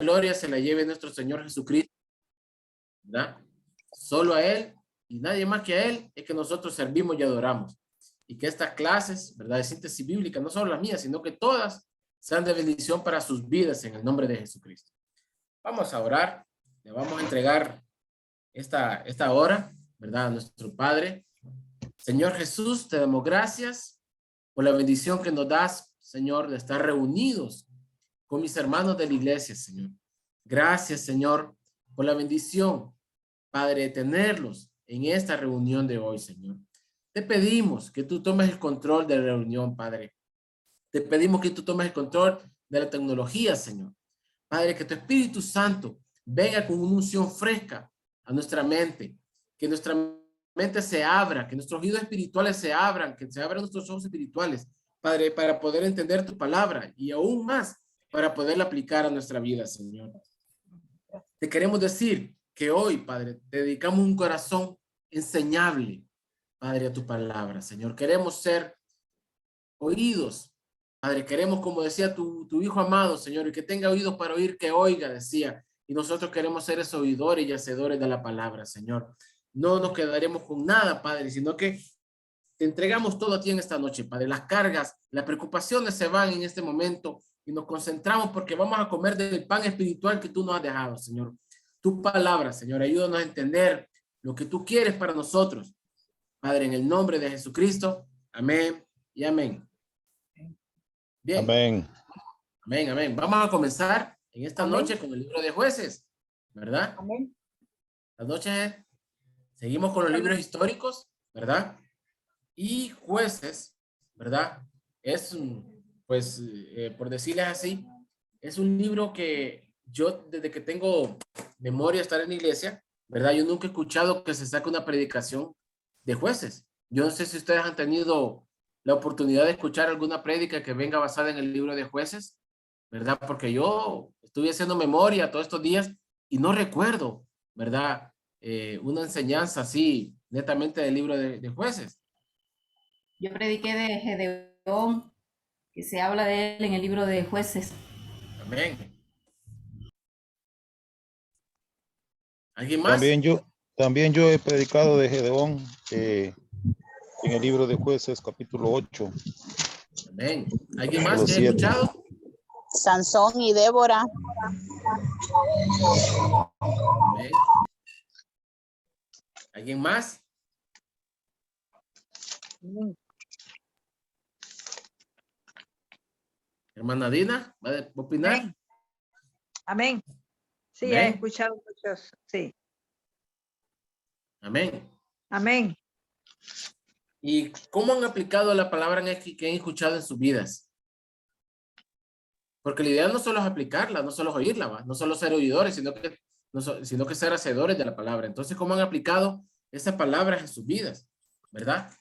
gloria se la lleve nuestro Señor Jesucristo, ¿verdad? Solo a Él y nadie más que a Él es que nosotros servimos y adoramos. Y que estas clases, ¿verdad?, de síntesis bíblica, no solo las mías, sino que todas sean de bendición para sus vidas en el nombre de Jesucristo. Vamos a orar, le vamos a entregar esta hora, ¿verdad?, a nuestro Padre. Señor Jesús, te damos gracias por la bendición que nos das, Señor, de estar reunidos con mis hermanos de la iglesia, Señor. Gracias, Señor, por la bendición, Padre, de tenerlos en esta reunión de hoy, Señor. Te pedimos que tú tomes el control de la reunión, Padre. Te pedimos que tú tomes el control de la tecnología, Señor. Padre, que tu Espíritu Santo venga con una unción fresca a nuestra mente, que nuestra mente se abra, que nuestros oídos espirituales se abran, que se abran nuestros ojos espirituales, Padre, para poder entender tu palabra y aún más para poderla aplicar a nuestra vida, Señor. Te queremos decir que hoy, Padre, te dedicamos un corazón enseñable, Padre, a tu palabra, Señor. Queremos ser oídos, Padre. Queremos, como decía tu Hijo amado, Señor, y que tenga oídos para oír, que oiga, decía. Y nosotros queremos ser esos oidores y hacedores de la palabra, Señor. No nos quedaremos con nada, Padre, sino que te entregamos todo a ti en esta noche, Padre. Las cargas, las preocupaciones se van en este momento y nos concentramos porque vamos a comer del pan espiritual que tú nos has dejado, Señor. Tu palabra, Señor, ayúdanos a entender lo que tú quieres para nosotros. Padre, en el nombre de Jesucristo, amén y amén. Bien. Amén. Amén, amén. Vamos a comenzar en esta Amén. noche con el libro de Jueces, ¿verdad? Amén. Las noches seguimos con los libros históricos, ¿verdad? Y Jueces, ¿verdad? Es, pues, por decirles así, es un libro que yo, desde que tengo memoria de estar en la iglesia, ¿verdad? Yo nunca he escuchado que se saque una predicación de Jueces. Yo no sé si ustedes han tenido la oportunidad de escuchar alguna prédica que venga basada en el libro de Jueces, ¿verdad? Porque yo estuve haciendo memoria todos estos días y no recuerdo, ¿verdad? Una enseñanza así, netamente del libro de Jueces. Yo prediqué de Gedeón, que se habla de él en el libro de Jueces. Amén. ¿Alguien más? También yo he predicado de Gedeón en el libro de Jueces, capítulo 8. Amén. ¿Alguien más que haya 7. escuchado? Sansón y Débora. Amén. ¿Alguien más? Hermana Dina, ¿va a opinar? Amén. Amén. Sí, Amén. he escuchado muchos. Sí. Amén. Amén. ¿Y cómo han aplicado la palabra que han escuchado en sus vidas? Porque la idea no solo es aplicarla, no solo es oírla, ¿va? No solo ser oidores, sino que ser hacedores de la palabra. Entonces, ¿cómo han aplicado esas palabras en sus vidas? ¿Verdad?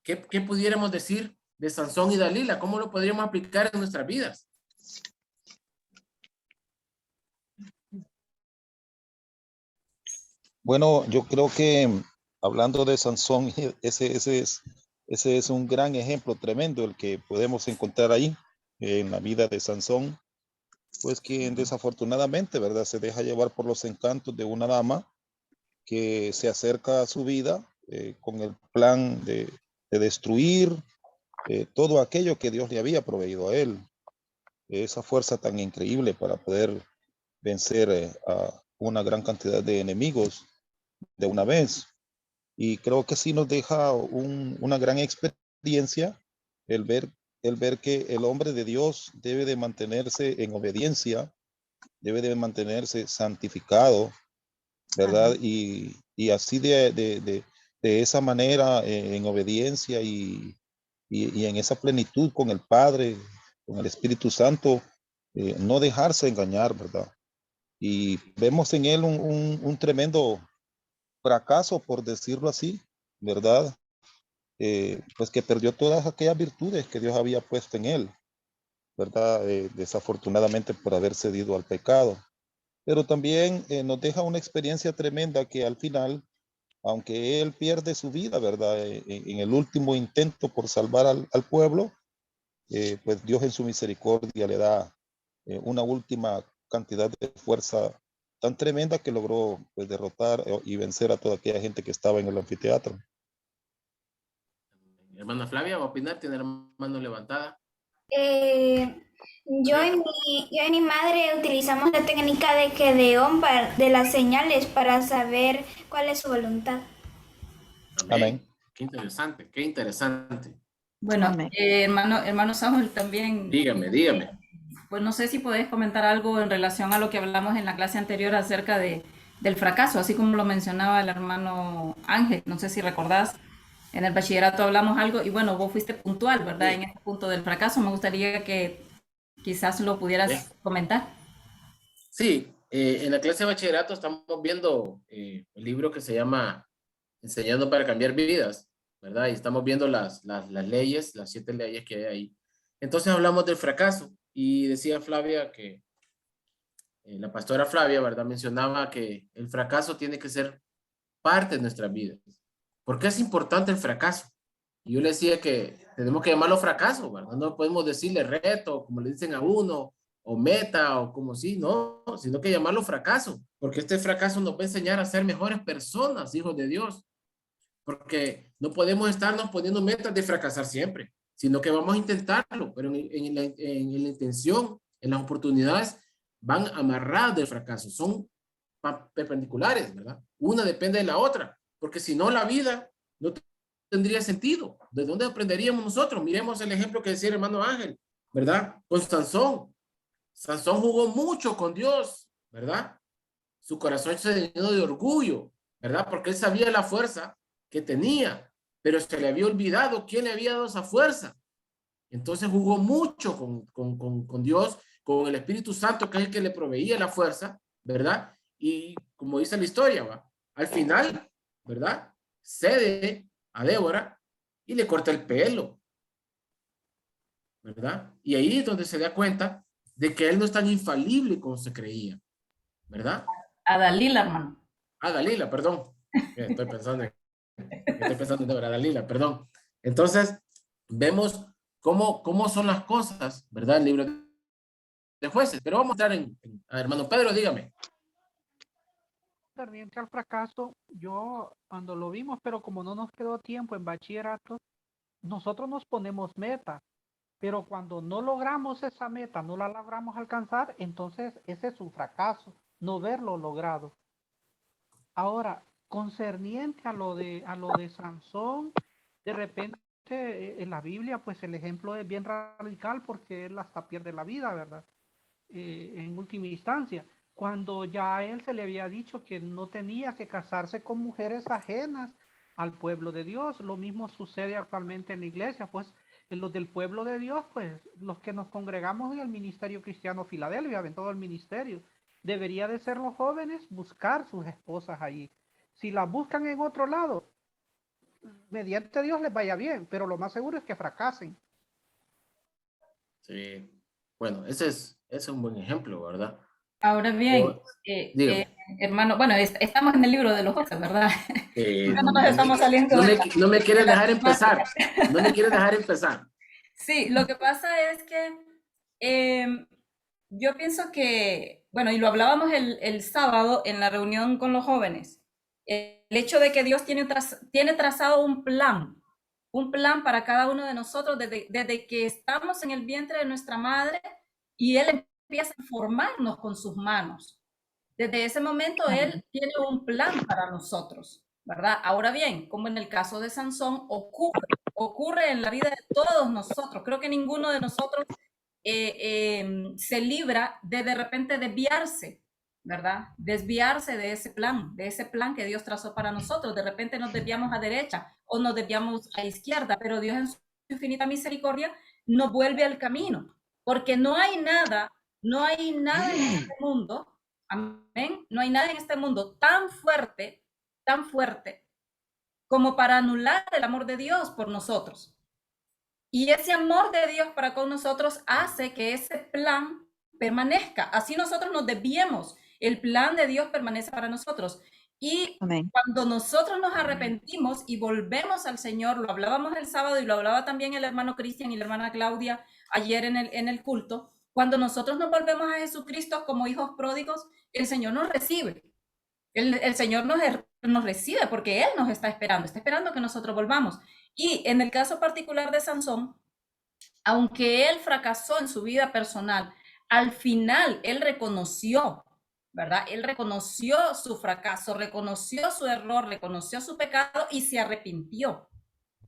¿Qué pudiéramos decir de Sansón y Dalila? ¿Cómo lo podríamos aplicar en nuestras vidas? Bueno, yo creo que hablando de Sansón, ese es un gran ejemplo tremendo el que podemos encontrar ahí en la vida de Sansón, pues quien desafortunadamente, ¿verdad?, se deja llevar por los encantos de una dama que se acerca a su vida con el plan de destruir todo aquello que Dios le había proveído a él. Esa fuerza tan increíble para poder vencer a una gran cantidad de enemigos de una vez. Y creo que sí nos deja una gran experiencia el ver que el hombre de Dios debe de mantenerse en obediencia, debe de mantenerse santificado, ¿verdad? Y así de esa manera, en obediencia y en esa plenitud con el Padre, con el Espíritu Santo, no dejarse engañar, ¿verdad? Y vemos en él un tremendo fracaso, por decirlo así, ¿verdad? Pues que perdió todas aquellas virtudes que Dios había puesto en él, ¿verdad? Desafortunadamente por haber cedido al pecado. Pero también nos deja una experiencia tremenda que al final, aunque él pierde su vida, ¿verdad? En el último intento por salvar al pueblo, pues Dios en su misericordia le da una última cantidad de fuerza tan tremenda que logró pues, derrotar y vencer a toda aquella gente que estaba en el anfiteatro. Hermana Flavia, ¿va a opinar? ¿Tiene la mano levantada? Yo y mi madre utilizamos la técnica de Gedeón de las señales para saber cuál es su voluntad. Amén. Qué interesante, qué interesante. Bueno, Amén. hermano Samuel también. Dígame. Pues no sé si podés comentar algo en relación a lo que hablamos en la clase anterior acerca del fracaso, así como lo mencionaba el hermano Ángel. No sé si recordás, en el bachillerato hablamos algo y bueno, vos fuiste puntual, ¿verdad? Sí. En este punto del fracaso. Me gustaría que quizás lo pudieras comentar. Sí, en la clase de bachillerato estamos viendo el libro que se llama Enseñando para cambiar vidas, ¿verdad? Y estamos viendo las leyes, las 7 leyes que hay ahí. Entonces hablamos del fracaso y decía Flavia que, la pastora Flavia, ¿verdad? Mencionaba que el fracaso tiene que ser parte de nuestras vidas. ¿Por qué es importante el fracaso? Y yo le decía que tenemos que llamarlo fracaso, ¿verdad? No podemos decirle reto, como le dicen a uno, o meta, o como si, no, sino que llamarlo fracaso, porque este fracaso nos va a enseñar a ser mejores personas, hijos de Dios, porque no podemos estarnos poniendo metas de fracasar siempre, sino que vamos a intentarlo, pero en la intención, en las oportunidades, van amarradas del fracaso, son perpendiculares, ¿verdad? Una depende de la otra, porque si no la vida no tendría sentido. ¿De dónde aprenderíamos nosotros? Miremos el ejemplo que decía el hermano Ángel, ¿verdad? Con Sansón. Sansón jugó mucho con Dios, ¿verdad? Su corazón se llenó de orgullo, ¿verdad? Porque él sabía la fuerza que tenía, pero se le había olvidado quién le había dado esa fuerza. Entonces jugó mucho con Dios, con el Espíritu Santo, que es el que le proveía la fuerza, ¿verdad? Y como dice la historia, ¿va? Al final, ¿verdad? Cede a Débora y le corta el pelo, ¿verdad? Y ahí es donde se da cuenta de que él no es tan infalible como se creía, ¿verdad? A Dalila, hermano. Ah, Dalila, perdón. Estoy pensando en Débora, Dalila, perdón. Entonces, vemos cómo son las cosas, ¿verdad? El libro de Jueces. Pero vamos a entrar hermano Pedro, dígame. Concerniente al fracaso, yo cuando lo vimos, pero como no nos quedó tiempo en bachillerato, nosotros nos ponemos metas, pero cuando no logramos esa meta, no la logramos alcanzar, entonces ese es un fracaso, no verlo logrado. Ahora, concerniente a lo de Sansón, de repente en la Biblia, pues el ejemplo es bien radical porque él hasta pierde la vida, ¿verdad? En última instancia, cuando ya a él se le había dicho que no tenía que casarse con mujeres ajenas al pueblo de Dios. Lo mismo sucede actualmente en la iglesia, pues en los del pueblo de Dios, pues los que nos congregamos en el Ministerio Cristiano Filadelfia, en todo el ministerio, debería de ser los jóvenes buscar sus esposas allí. Si las buscan en otro lado, mediante Dios les vaya bien, pero lo más seguro es que fracasen. Sí. Bueno, ese es un buen ejemplo, ¿verdad? Ahora bien, Dígame. hermano, bueno, estamos en el libro de los jueces, ¿verdad? No nos No estamos saliendo no me quieres de la dejar empezar. No me quieres dejar empezar. Sí, lo que pasa es que yo pienso que, bueno, y lo hablábamos el sábado en la reunión con los jóvenes, el hecho de que Dios tiene trazado un plan para cada uno de nosotros desde que estamos en el vientre de nuestra madre y Él empieza a formarnos con sus manos. Desde ese momento Él tiene un plan para nosotros, ¿verdad? Ahora bien, como en el caso de Sansón, ocurre en la vida de todos nosotros. Creo que ninguno de nosotros se libra de repente desviarse, ¿verdad? Desviarse de ese plan que Dios trazó para nosotros. De repente nos desviamos a derecha o nos desviamos a izquierda, pero Dios en su infinita misericordia nos vuelve al camino, porque no hay nada en este mundo, amén, no hay nada en este mundo tan fuerte como para anular el amor de Dios por nosotros. Y ese amor de Dios para con nosotros hace que ese plan permanezca. Así nosotros nos desviemos, el plan de Dios permanece para nosotros. Y Amén. cuando nosotros nos arrepentimos y volvemos al Señor, lo hablábamos el sábado y lo hablaba también el hermano Cristian y la hermana Claudia ayer en el culto, Cuando nosotros nos volvemos a Jesucristo como hijos pródigos, el Señor nos recibe. El Señor nos recibe porque Él nos está esperando que nosotros volvamos. Y en el caso particular de Sansón, aunque él fracasó en su vida personal, al final él reconoció, ¿verdad? Él reconoció su fracaso, reconoció su error, reconoció su pecado y se arrepintió.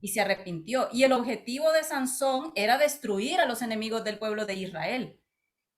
Y el objetivo de Sansón era destruir a los enemigos del pueblo de Israel.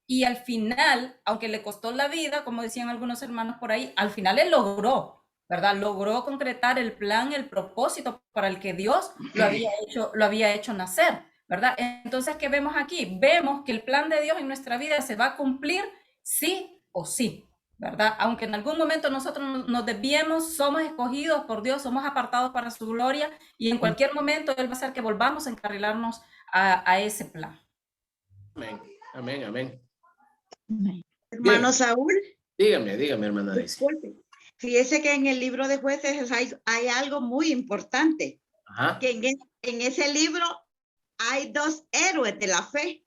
Y al final, aunque le costó la vida, como decían algunos hermanos por ahí, al final él logró, ¿verdad? Logró concretar el plan, el propósito para el que Dios lo había hecho nacer, ¿verdad? Entonces, ¿qué vemos aquí? Vemos que el plan de Dios en nuestra vida se va a cumplir sí o sí, ¿verdad? Aunque en algún momento nosotros nos desviemos, somos escogidos por Dios, somos apartados para su gloria y en cualquier momento Él va a hacer que volvamos a encarrilarnos a ese plan. Amén, amén, amén. Hermano Bien. Saúl, Dígame, hermana Daisy. disculpe. Fíjese que en el libro de Jueces hay algo muy importante. Ajá. Que en ese libro hay dos héroes de la fe.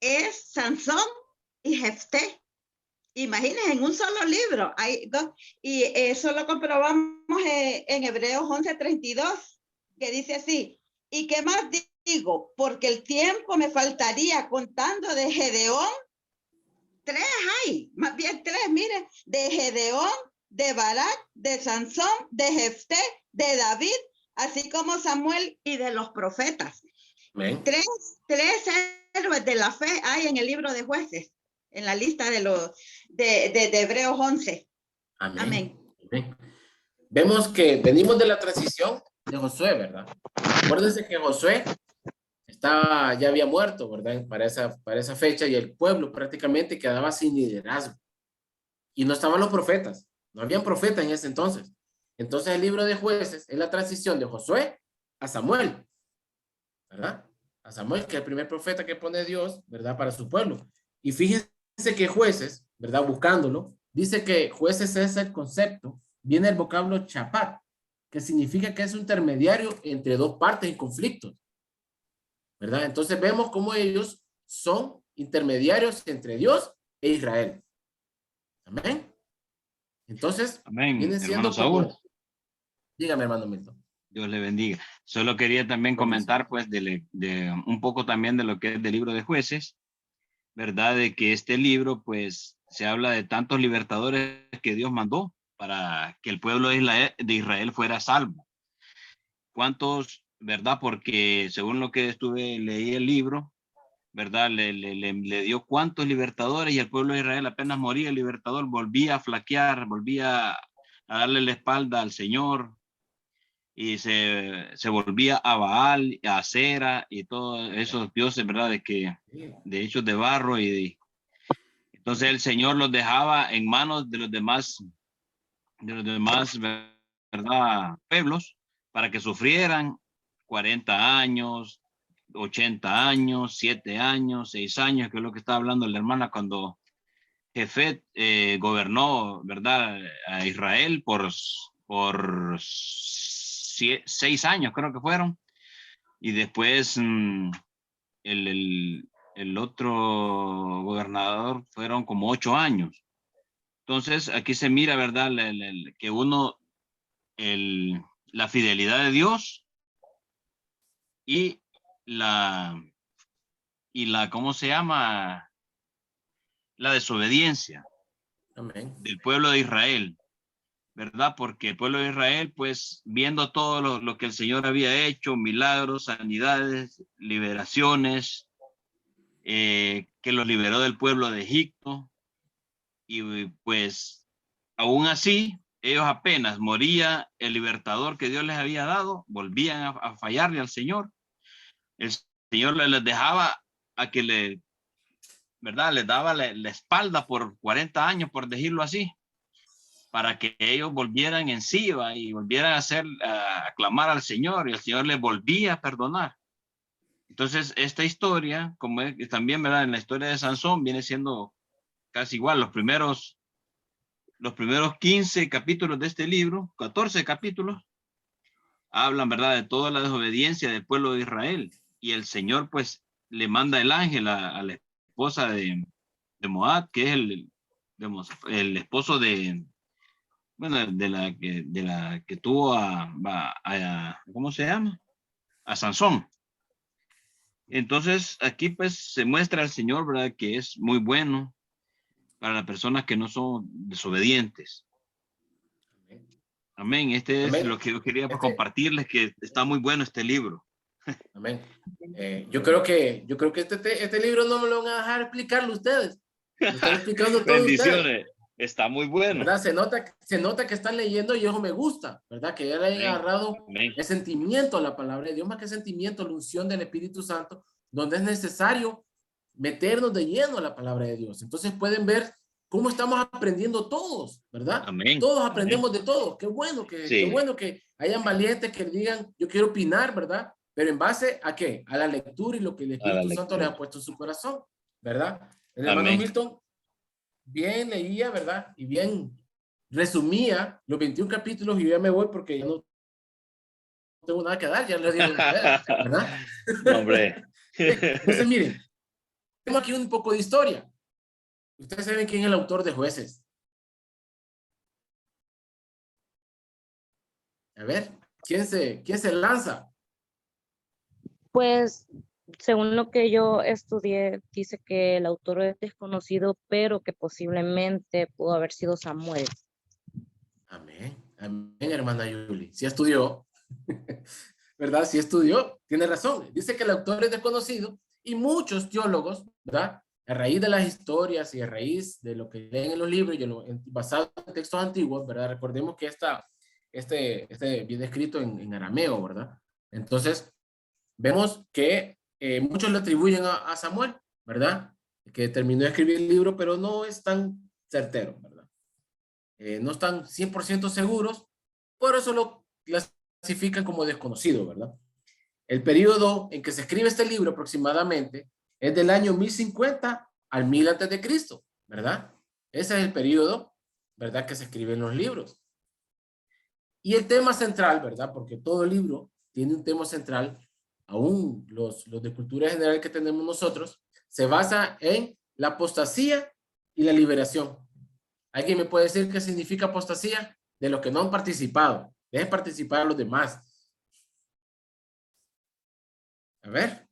Es Sansón y Jefté. Imagínense, en un solo libro hay dos. Y eso lo comprobamos en Hebreos 11:32, que dice así: ¿y qué más digo? Porque el tiempo me faltaría contando de Gedeón. Tres hay, más bien tres, miren, de Gedeón, de Barak, de Sansón, de Jefté, de David, así como Samuel y de los profetas. Amén. Tres héroes de la fe hay en el libro de Jueces, en la lista de Hebreos 11. Amén. Amén. Amén. Vemos que venimos de la transición de Josué, ¿verdad? Acuérdense que Josué ya había muerto, ¿verdad? Para esa fecha, y el pueblo prácticamente quedaba sin liderazgo. Y no estaban los profetas, no habían profetas en ese entonces. Entonces el libro de Jueces es la transición de Josué a Samuel, ¿verdad? A Samuel, que es el primer profeta que pone Dios, ¿verdad? Para su pueblo. Y fíjense que Jueces, ¿verdad? Buscándolo, dice que Jueces es el concepto, viene el vocablo chapat, que significa que es un intermediario entre dos partes en conflictos, ¿verdad? Entonces vemos cómo ellos son intermediarios entre Dios e Israel. Amén. Entonces, amén, viene siendo hermano Saúl. Dígame, hermano Milton. Dios le bendiga. Solo quería también comentar, pues, de un poco también de lo que es del libro de Jueces, ¿verdad? De que este libro, pues, se habla de tantos libertadores que Dios mandó para que el pueblo de Israel fuera salvo. ¿Cuántos, verdad? Porque según lo que leí el libro, ¿verdad? Le dio cuántos libertadores, y el pueblo de Israel apenas moría el libertador, volvía a flaquear, volvía a darle la espalda al Señor, y se volvía a Baal, a Acera y todos esos dioses, ¿verdad? De hechos de barro, entonces el Señor los dejaba en manos de los demás, ¿verdad? Pueblos, para que sufrieran 40 años, 80 años, 7 años, 6 años, que es lo que estaba hablando la hermana cuando Jefet gobernó, ¿verdad? A Israel por 6 años, creo que fueron. Y después el otro gobernador fueron como 8 años. Entonces aquí se mira, ¿verdad? Que la fidelidad de Dios y ¿cómo se llama? La desobediencia. Amén. Del pueblo de Israel, ¿verdad? Porque el pueblo de Israel, pues, viendo todo lo que el Señor había hecho, milagros, sanidades, liberaciones, que los liberó del pueblo de Egipto, y pues, aún así, ellos apenas moría el libertador que Dios les había dado, volvían a fallarle al Señor. El Señor les dejaba a que ¿verdad? Les daba la espalda por 40 años, por decirlo así, para que ellos volvieran en sí y volvieran a clamar al Señor, y el Señor les volvía a perdonar. Entonces, esta historia, como es también, ¿verdad? En la historia de Sansón, viene siendo casi igual. Los primeros 15 capítulos de este libro, 14 capítulos, hablan, ¿verdad? De toda la desobediencia del pueblo de Israel. Y el Señor, pues, le manda el ángel a la esposa de Moab, que es el esposo de, bueno, de la que tuvo ¿cómo se llama? A Sansón. Entonces, aquí pues se muestra al Señor, ¿verdad? Que es muy bueno para las personas que no son desobedientes. Amén. Este es Amén. lo que yo quería compartirles, que está muy bueno este libro. Amén. Yo creo que este libro no me lo van a dejar explicarlo ustedes. Lo están explicando todo Bendiciones. ustedes. Está muy bueno. ¿Verdad? Se nota que están leyendo y eso me gusta, ¿verdad? Que ya le hayan agarrado el sentimiento a la palabra de Dios, más que sentimiento, la unción del Espíritu Santo, donde es necesario meternos de lleno a la palabra de Dios. Entonces pueden ver cómo estamos aprendiendo todos, ¿verdad? Amén. Todos aprendemos de todo. Qué bueno que hayan valientes que digan, yo quiero opinar, ¿verdad? Pero en base a qué? A la lectura y lo que el Espíritu Santo les ha puesto en su corazón, ¿verdad? El hermano Milton bien leía, ¿verdad? Y bien resumía los 21 capítulos y yo ya me voy porque ya no tengo nada que dar, ya les digo, ¿verdad? No, hombre. Entonces, miren, tengo aquí un poco de historia. Ustedes saben quién es el autor de Jueces. A ver, ¿quién se lanza? Pues, según lo que yo estudié, dice que el autor es desconocido, pero que posiblemente pudo haber sido Samuel. Amén. Amén, hermana Yuli. Sí estudió, ¿verdad? Sí estudió. Tiene razón. Dice que el autor es desconocido y muchos teólogos, ¿verdad? A raíz de las historias y a raíz de lo que leen en los libros y basado en textos antiguos, ¿verdad? Recordemos que este viene escrito en arameo, ¿verdad? Entonces, vemos que muchos le atribuyen a Samuel, ¿verdad? Que terminó de escribir el libro, pero no es tan certero, ¿verdad? No están 100% seguros, por eso lo clasifican como desconocido, ¿verdad? El periodo en que se escribe este libro aproximadamente es del año 1050 al 1000 antes de Cristo, ¿verdad? Ese es el periodo, ¿verdad? Que se escriben los libros. Y el tema central, ¿verdad? Porque todo libro tiene un tema central, aún los de cultura general que tenemos nosotros, se basa en la apostasía y la liberación. ¿Alguien me puede decir qué significa apostasía? De los que no han participado. Dejen participar a los demás. A ver.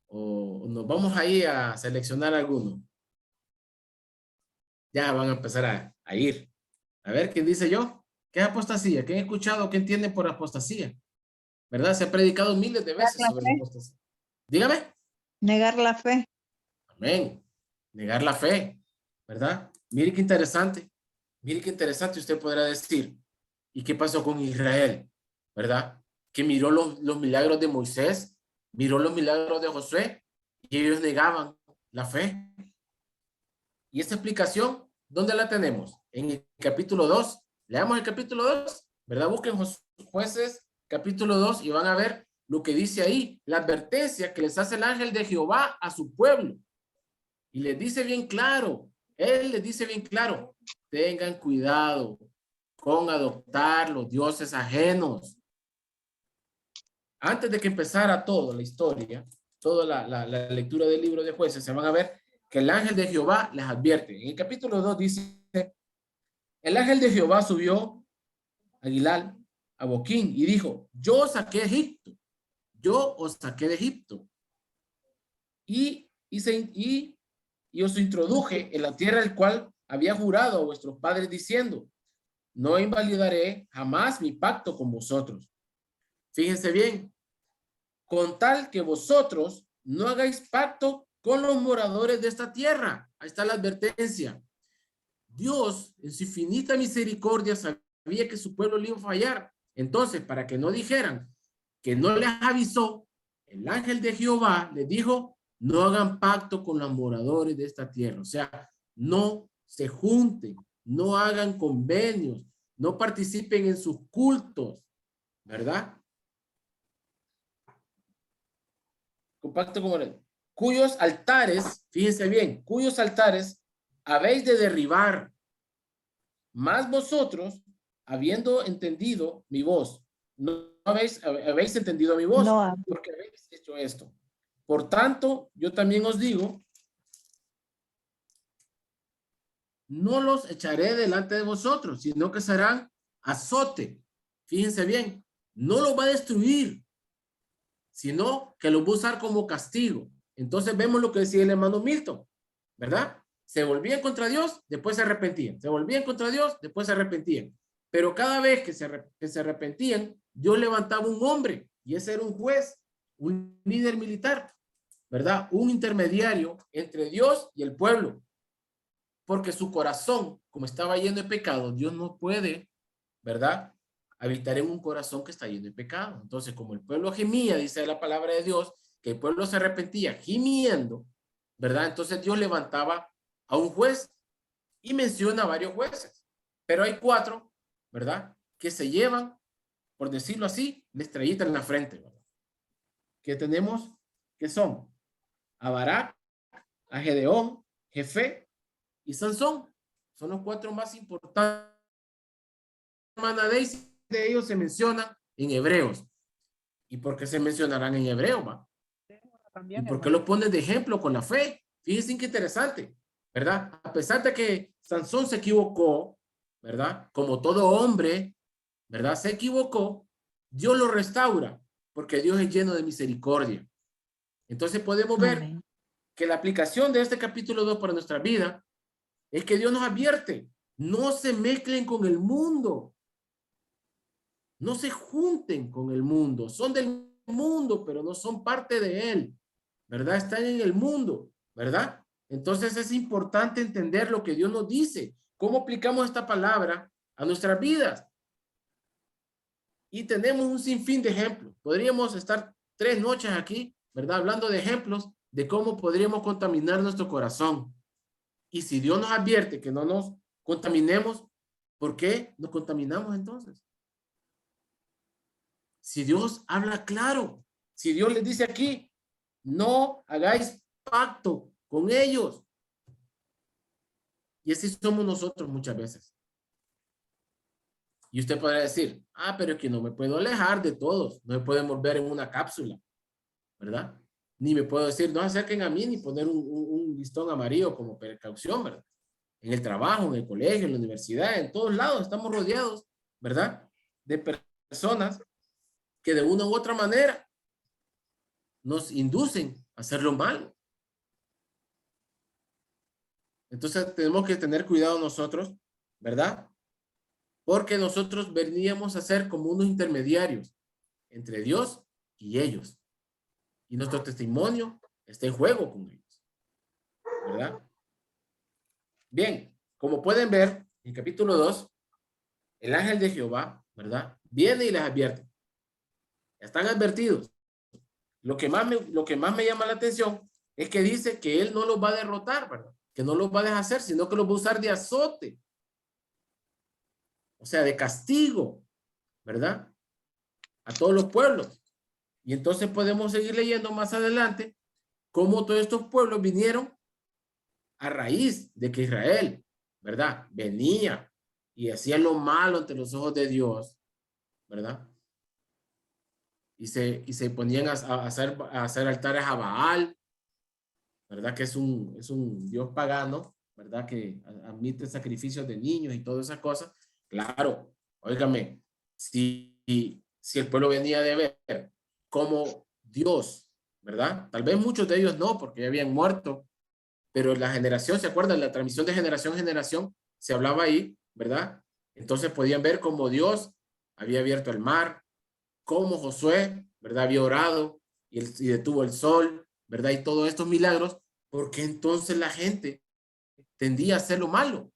O nos vamos ahí a seleccionar alguno. Ya van a empezar a ir. A ver, ¿quién dice yo? ¿Qué es apostasía? ¿Quién ha escuchado? ¿Qué entiende por apostasía? ¿Verdad? Se ha predicado miles de veces sobre la apostasía. Dígame. Negar la fe. Amén. Negar la fe, ¿verdad? Mire qué interesante. Mire qué interesante usted podrá decir. ¿Y qué pasó con Israel? ¿Verdad? Que miró los milagros de Moisés, miró los milagros de Josué y ellos negaban la fe. Y esta explicación, ¿dónde la tenemos? En el capítulo 2. Leamos el capítulo 2, ¿verdad? Busquen Jueces capítulo 2 y van a ver lo que dice ahí, la advertencia que les hace el ángel de Jehová a su pueblo. Y les dice bien claro, él les dice bien claro, tengan cuidado con adoptar los dioses ajenos. Antes de que empezara toda la historia, toda la lectura del libro de Jueces, se van a ver que el ángel de Jehová les advierte. En el capítulo 2 dice, el ángel de Jehová subió a Gilgal, a Boquín, y dijo, yo os saqué de Egipto, yo os saqué de Egipto, y os introduje en la tierra el cual había jurado a vuestros padres diciendo, no invalidaré jamás mi pacto con vosotros. Fíjense bien, con tal que vosotros no hagáis pacto con los moradores de esta tierra. Ahí está la advertencia. Dios, en su infinita misericordia, sabía que su pueblo le iba a fallar. Entonces, para que no dijeran que no les avisó, el ángel de Jehová les dijo, no hagan pacto con los moradores de esta tierra. O sea, no se junten, no hagan convenios, no participen en sus cultos, ¿verdad? Con pacto con él. Cuyos altares, fíjense bien, cuyos altares habéis de derribar, más vosotros, habiendo entendido mi voz, no habéis entendido mi voz, No. porque habéis hecho esto. Por tanto, yo también os digo, no los echaré delante de vosotros, sino que serán azote. Fíjense bien, no los va a destruir, sino que los va a usar como castigo. Entonces vemos lo que decía el hermano Milton, ¿verdad? Se volvían contra Dios, después se arrepentían. Se volvían contra Dios, después se arrepentían. Pero cada vez que se arrepentían, Dios levantaba un hombre, y ese era un juez, un líder militar, ¿verdad? Un intermediario entre Dios y el pueblo. Porque su corazón, como estaba lleno de pecado, Dios no puede, ¿verdad?, habitar en un corazón que está lleno de pecado. Entonces, como el pueblo gemía, dice la palabra de Dios, que el pueblo se arrepentía gimiendo, ¿verdad? Entonces Dios levantaba a un juez y menciona a varios jueces. Pero hay 4, ¿verdad?, que se llevan, por decirlo así, la estrellita en la frente, ¿verdad? Que tenemos, que son a Barak, a Gedeón, Jefé y Sansón. Son los 4 más importantes. Hermana Daisy, de ellos se mencionan en Hebreos. ¿Y por qué se mencionarán en Hebreo, va? ¿Y por qué lo pones de ejemplo con la fe? Fíjense qué interesante, ¿verdad? A pesar de que Sansón se equivocó, ¿verdad? Como todo hombre, ¿verdad? Se equivocó, Dios lo restaura, porque Dios es lleno de misericordia. Entonces podemos ver que la aplicación de este capítulo 2 para nuestra vida es que Dios nos advierte, no se mezclen con el mundo. No se junten con el mundo. Son del mundo, pero no son parte de él, ¿verdad? Están en el mundo, ¿verdad? Entonces es importante entender lo que Dios nos dice. ¿Cómo aplicamos esta palabra a nuestras vidas? Y tenemos un sinfín de ejemplos. Podríamos estar 3 noches aquí, ¿verdad? Hablando de ejemplos de cómo podríamos contaminar nuestro corazón. Y si Dios nos advierte que no nos contaminemos, ¿por qué nos contaminamos entonces? Si Dios habla claro, si Dios les dice aquí, no hagáis pacto con ellos. Y así somos nosotros muchas veces. Y usted podrá decir, pero es que no me puedo alejar de todos, no me puedo envolver en una cápsula, ¿verdad? Ni me puedo decir, no se acerquen a mí, ni poner un listón amarillo como precaución, ¿verdad? En el trabajo, en el colegio, en la universidad, en todos lados estamos rodeados, ¿verdad? De personas que de una u otra manera nos inducen a hacer lo malo. Entonces tenemos que tener cuidado nosotros, ¿verdad? Porque nosotros veníamos a ser como unos intermediarios entre Dios y ellos. Y nuestro testimonio está en juego con ellos, ¿verdad? Bien, como pueden ver, en capítulo 2, el ángel de Jehová, ¿verdad?, viene y les advierte. Están advertidos. Lo que más me llama la atención es que dice que él no los va a derrotar, ¿verdad? Que no los va a deshacer, sino que los va a usar de azote. O sea, de castigo, ¿verdad? A todos los pueblos. Y entonces podemos seguir leyendo más adelante cómo todos estos pueblos vinieron a raíz de que Israel, ¿verdad?, venía y hacía lo malo ante los ojos de Dios, ¿verdad? Y se ponían a hacer altares a Baal, ¿verdad? Que es un dios pagano, ¿verdad? Que admite sacrificios de niños y todas esas cosas. Claro, óigame, si el pueblo venía de ver como Dios, ¿verdad? Tal vez muchos de ellos no, porque ya habían muerto, pero la generación, ¿se acuerdan? La transmisión de generación en generación, se hablaba ahí, ¿verdad? Entonces podían ver cómo Dios había abierto el mar, cómo Josué, ¿verdad?, había orado y detuvo el sol, ¿verdad? Y todos estos milagros, porque entonces la gente tendía a hacer lo malo,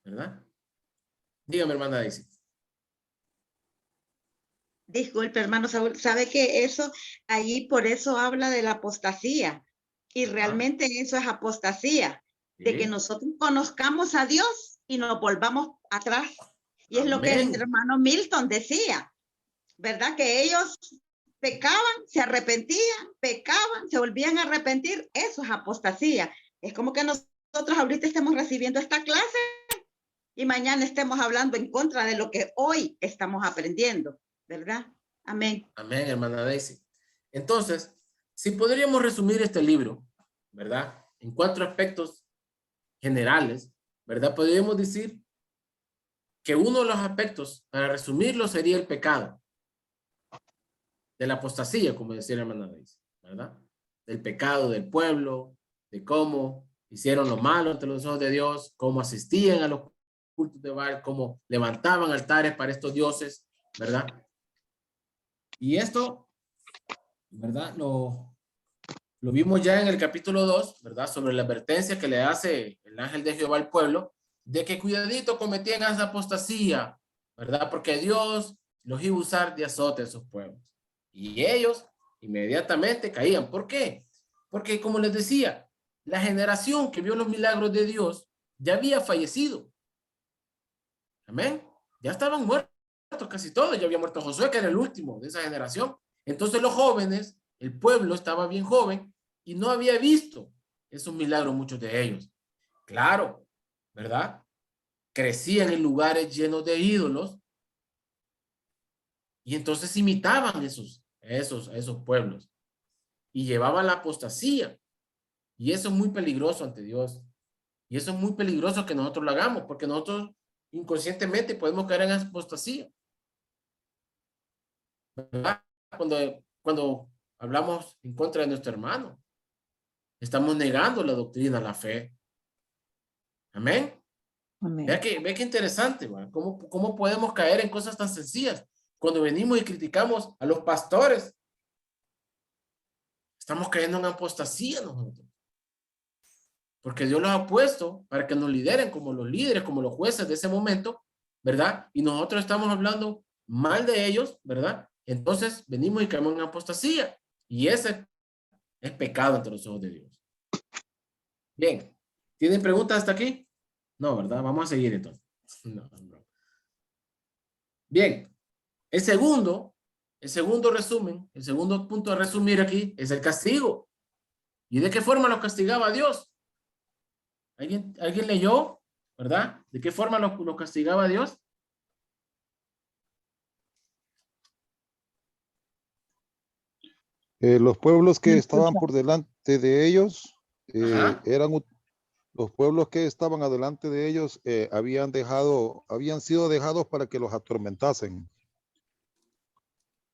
¿verdad? Dígame, hermana Daisy. Disculpe, hermano Saúl, sabe que eso, ahí por eso habla de la apostasía. Y realmente eso es apostasía, de que nosotros conozcamos a Dios y nos volvamos atrás. Y es lo que el hermano Milton decía, ¿verdad? Que ellos pecaban, se arrepentían, pecaban, se volvían a arrepentir. Eso es apostasía. Es como que nosotros ahorita estemos recibiendo esta clase y mañana estemos hablando en contra de lo que hoy estamos aprendiendo, ¿verdad? Amén. Amén, hermana Daisy. Entonces, si podríamos resumir este libro, ¿verdad? En 4 aspectos generales, ¿verdad? Podríamos decir que uno de los aspectos, para resumirlo, sería el pecado. De la apostasía, como decía la hermana Daisy, ¿verdad? Del pecado del pueblo, de cómo hicieron lo malo ante los ojos de Dios, cómo asistían a los cultos de Baal, cómo levantaban altares para estos dioses, ¿verdad? Y esto, ¿verdad? Lo vimos ya en el capítulo 2, ¿verdad? Sobre la advertencia que le hace el ángel de Jehová al pueblo, de que cuidadito cometían esa apostasía, ¿verdad? Porque Dios los iba a usar de azote a esos pueblos. Y ellos inmediatamente caían. ¿Por qué? Porque, como les decía, la generación que vio los milagros de Dios ya había fallecido. Amén. Ya estaban muertos casi todos. Ya había muerto Josué, que era el último de esa generación. Entonces los jóvenes, el pueblo estaba bien joven y no había visto esos milagros muchos de ellos. Claro, ¿verdad? Crecían en lugares llenos de ídolos y entonces imitaban esos pueblos y llevaban la apostasía. Y eso es muy peligroso ante Dios. Y eso es muy peligroso que nosotros lo hagamos, porque nosotros inconscientemente podemos caer en apostasía, ¿verdad? Cuando hablamos en contra de nuestro hermano, estamos negando la doctrina, la fe. Amén. Amén. Ve que interesante, ¿verdad? ¿Cómo podemos caer en cosas tan sencillas? Cuando venimos y criticamos a los pastores, estamos cayendo en apostasía nosotros. Porque Dios los ha puesto para que nos lideren como los líderes, como los jueces de ese momento, ¿verdad? Y nosotros estamos hablando mal de ellos, ¿verdad? Entonces venimos y caemos en apostasía. Y ese es pecado ante los ojos de Dios. Bien. ¿Tienen preguntas hasta aquí? No, ¿verdad? Vamos a seguir entonces. No. Bien. El segundo resumen, el segundo punto a resumir aquí es el castigo. ¿Y de qué forma los castigaba Dios? ¿Alguien leyó? ¿Verdad? ¿De qué forma lo castigaba Dios? Los pueblos que estaban por delante de ellos Ajá. los pueblos que estaban adelante de ellos habían sido dejados para que los atormentasen.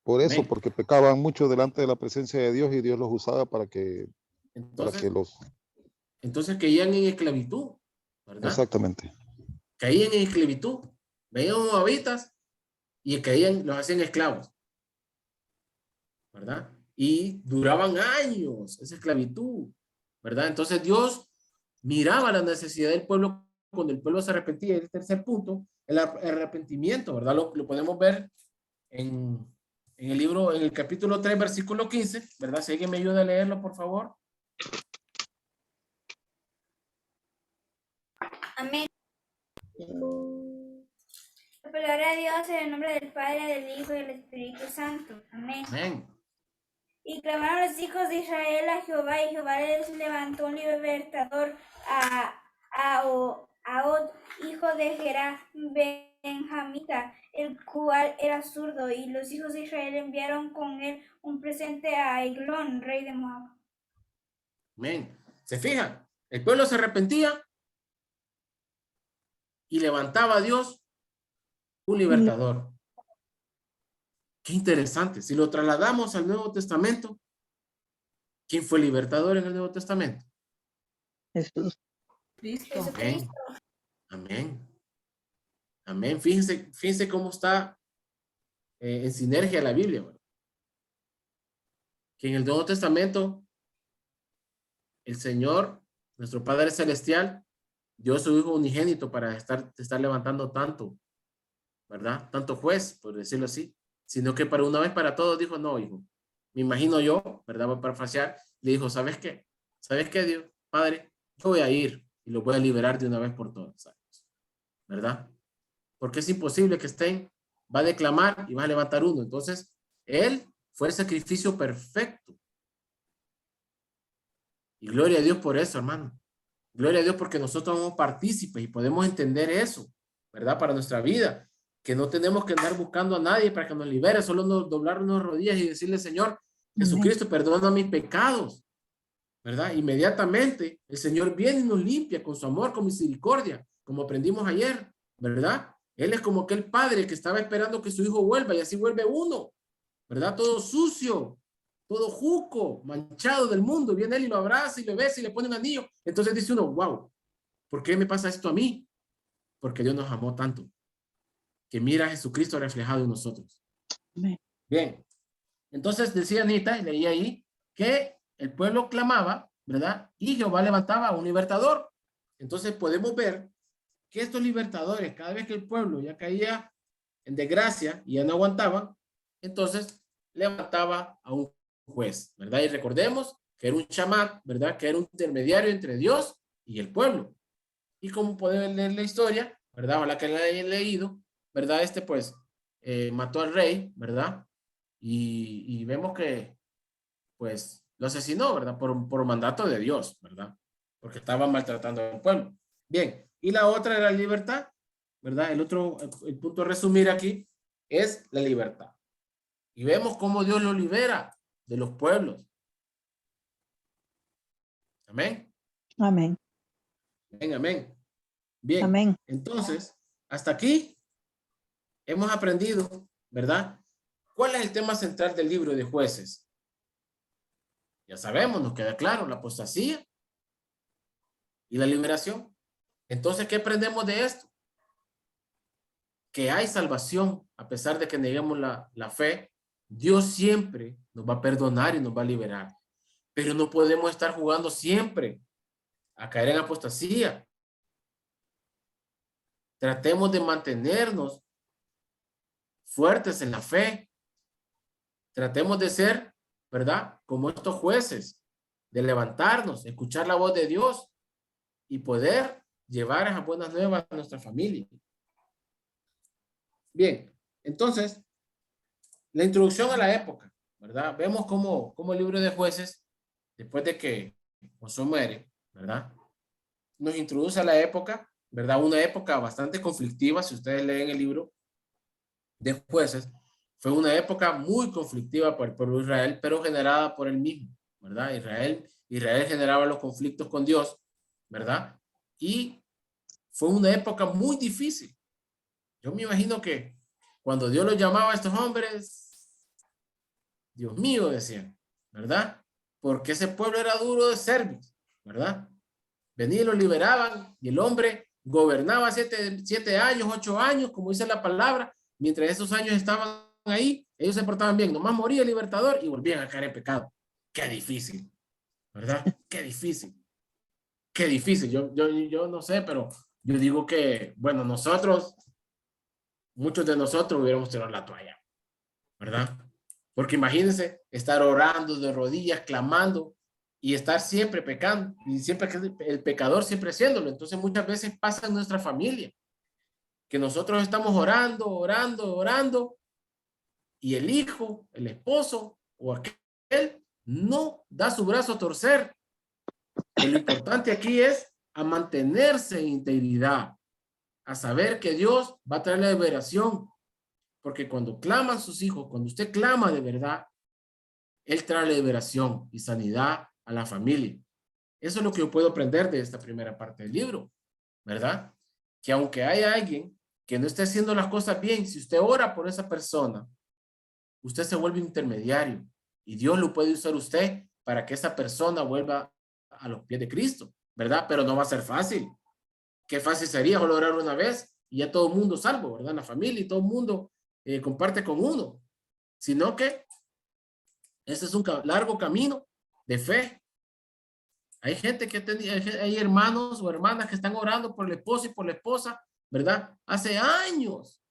Por eso, Amén. porque pecaban mucho delante de la presencia de Dios y Dios los usaba para que los... Entonces caían en esclavitud, ¿verdad? Exactamente. Caían en esclavitud. Veían moabitas y los hacían esclavos, ¿verdad? Y duraban años esa esclavitud, ¿verdad? Entonces Dios miraba la necesidad del pueblo cuando el pueblo se arrepentía. El tercer punto, el arrepentimiento, ¿verdad? Lo podemos ver en el libro, en el capítulo 3, versículo 15, ¿verdad? Si alguien me ayuda a leerlo, por favor. Amén. La palabra de Dios en el nombre del Padre, del Hijo y del Espíritu Santo. Amén. Amén. Y clamaron los hijos de Israel a Jehová, y Jehová les levantó un libertador, a Od, hijo de Gera, benjamita, el cual era zurdo, y los hijos de Israel enviaron con él un presente a Eglón, rey de Moab. Amén. ¿Se fijan? El pueblo se arrepentía y levantaba a Dios un libertador. Qué interesante. Si lo trasladamos al Nuevo Testamento, ¿quién fue el libertador en el Nuevo Testamento? Jesús. Amén. Amén. Amén. Fíjense cómo está en sinergia la Biblia, ¿verdad? Que en el Nuevo Testamento el Señor, nuestro Padre Celestial, dio a su Hijo unigénito para estar levantando tanto, ¿verdad? Tanto juez, por decirlo así, sino que para una vez para todos dijo, no, hijo, me imagino yo, ¿verdad? Voy a parafrasear, le dijo, ¿sabes qué? ¿Sabes qué, Dios? Padre, yo voy a ir y lo voy a liberar de una vez por todas, ¿verdad? Porque es imposible que va a declamar y va a levantar uno. Entonces, él fue el sacrificio perfecto. Y gloria a Dios por eso, hermano. Gloria a Dios porque nosotros somos partícipes y podemos entender eso, ¿verdad? Para nuestra vida. que no tenemos que andar buscando a nadie para que nos libere, solo doblar unas rodillas y decirle, Señor, Jesucristo, perdona mis pecados, ¿verdad? Inmediatamente el Señor viene y nos limpia con su amor, con misericordia, como aprendimos ayer, ¿verdad? Él es como aquel padre que estaba esperando que su hijo vuelva y así vuelve uno, ¿verdad? Todo sucio, todo juco, manchado del mundo. Viene él y lo abraza y lo besa y le pone un anillo. Entonces dice uno, wow, ¿por qué me pasa esto a mí? Porque Dios nos amó tanto, que mira a Jesucristo reflejado en nosotros. Amén. Bien, entonces decía Anita, y leía ahí, que el pueblo clamaba, ¿verdad? Y Jehová levantaba a un libertador. Entonces podemos ver que estos libertadores, cada vez que el pueblo ya caía en desgracia y ya no aguantaban, entonces levantaba a un juez, ¿verdad? Y recordemos que era un chamán, ¿verdad? Que era un intermediario entre Dios y el pueblo. Y como pueden leer la historia, ¿verdad? Ojalá que la hayan leído, ¿verdad? Pues mató al rey, ¿verdad? Y vemos que, pues, lo asesinó, ¿verdad? Por mandato de Dios, ¿verdad? Porque estaba maltratando al pueblo. Bien, y la otra era la libertad, ¿verdad? El punto a resumir aquí es la libertad. Y vemos cómo Dios lo libera de los pueblos. Amén. Amén. Amén, amén. Bien, Amén. entonces, hasta aquí hemos aprendido, ¿verdad? ¿Cuál es el tema central del libro de Jueces? Ya sabemos, nos queda claro, la apostasía y la liberación. Entonces, ¿qué aprendemos de esto? Que hay salvación, a pesar de que neguemos la fe. Dios siempre nos va a perdonar y nos va a liberar. Pero no podemos estar jugando siempre a caer en apostasía. Tratemos de mantenernos fuertes en la fe. Tratemos de ser, ¿verdad? Como estos jueces, de levantarnos, escuchar la voz de Dios y poder llevar esas buenas nuevas a nuestra familia. Bien, entonces, la introducción a la época, ¿verdad? Vemos cómo el libro de Jueces, después de que Josué muere, ¿verdad? Nos introduce a la época, ¿verdad? Una época bastante conflictiva, si ustedes leen el libro de Jueces, fue una época muy conflictiva para el pueblo de Israel, pero generada por él mismo, ¿verdad? Israel generaba los conflictos con Dios, ¿verdad? Y fue una época muy difícil. Yo me imagino que cuando Dios los llamaba a estos hombres, Dios mío, decían, ¿verdad? Porque ese pueblo era duro de servir, ¿verdad? Venía y lo liberaban y el hombre gobernaba 7 años, 8 años, como dice la palabra. Mientras esos años estaban ahí, ellos se portaban bien. Nomás moría el libertador y volvían a caer en pecado. Qué difícil, ¿verdad? Qué difícil. Qué difícil. Yo no sé, pero yo digo que, bueno, muchos de nosotros hubiéramos tirado la toalla, ¿verdad? Porque imagínense estar orando de rodillas, clamando y estar siempre pecando y siempre el pecador siempre haciéndolo. Entonces muchas veces pasa en nuestra familia que nosotros estamos orando y el hijo, el esposo o aquel no da su brazo a torcer. Y lo importante aquí es a mantenerse en integridad, a saber que Dios va a traer la liberación, porque cuando claman sus hijos, cuando usted clama de verdad, Él trae la liberación y sanidad a la familia. Eso es lo que yo puedo aprender de esta primera parte del libro, ¿verdad? Que aunque haya alguien que no esté haciendo las cosas bien, si usted ora por esa persona, usted se vuelve intermediario y Dios lo puede usar usted para que esa persona vuelva a los pies de Cristo, ¿verdad? Pero no va a ser fácil. Qué fácil sería solo orar una vez y ya todo el mundo salvo, ¿verdad? La familia y todo el mundo comparte con uno, sino que ese es un largo camino de fe. Hay gente hay hermanos o hermanas que están orando por el esposo y por la esposa, ¿verdad? Hace años,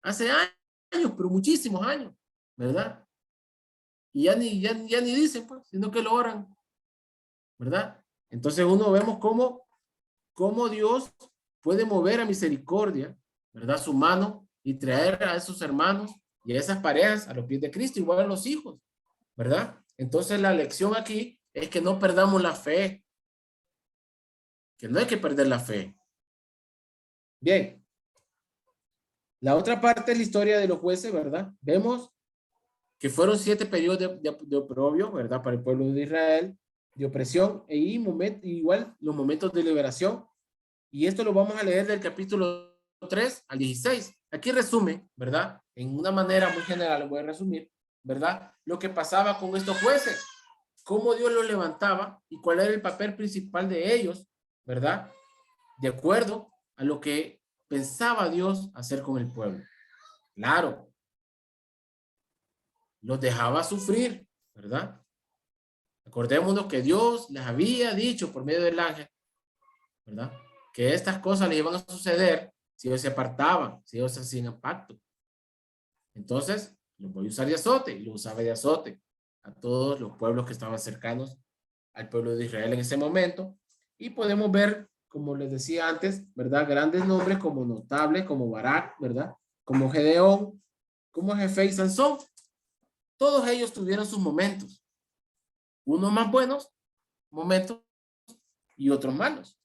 pero muchísimos años, ¿verdad? Y ya ni dicen, pues, sino que lo oran, ¿verdad? Entonces vemos cómo Dios puede mover a misericordia, ¿verdad? Su mano y traer a esos hermanos y a esas parejas a los pies de Cristo, igual a los hijos, ¿verdad? Entonces la lección aquí es que no perdamos la fe, que no hay que perder la fe. Bien, La otra parte es la historia de los jueces, ¿verdad? Vemos que fueron 7 periodos de oprobio, ¿verdad? Para el pueblo de Israel, de opresión, igual los momentos de liberación. Y esto lo vamos a leer del capítulo 3 al 16. Aquí resume, ¿verdad? En una manera muy general, lo voy a resumir, ¿verdad? Lo que pasaba con estos jueces, cómo Dios los levantaba y cuál era el papel principal de ellos, ¿verdad? De acuerdo a lo que pensaba Dios hacer con el pueblo. Claro, los dejaba sufrir, ¿verdad? Acordémonos que Dios les había dicho por medio del ángel, ¿verdad? Que estas cosas les iban a suceder si ellos se apartaban, si ellos hacían pacto. Entonces, los voy a usar de azote, y lo usaba de azote a todos los pueblos que estaban cercanos al pueblo de Israel en ese momento. Y podemos ver, como les decía antes, ¿verdad? Grandes nombres como notables, como Barak, ¿verdad? Como Gedeón, como Jefe y Sansón. Todos ellos tuvieron sus momentos. Unos más buenos momentos y otros malos.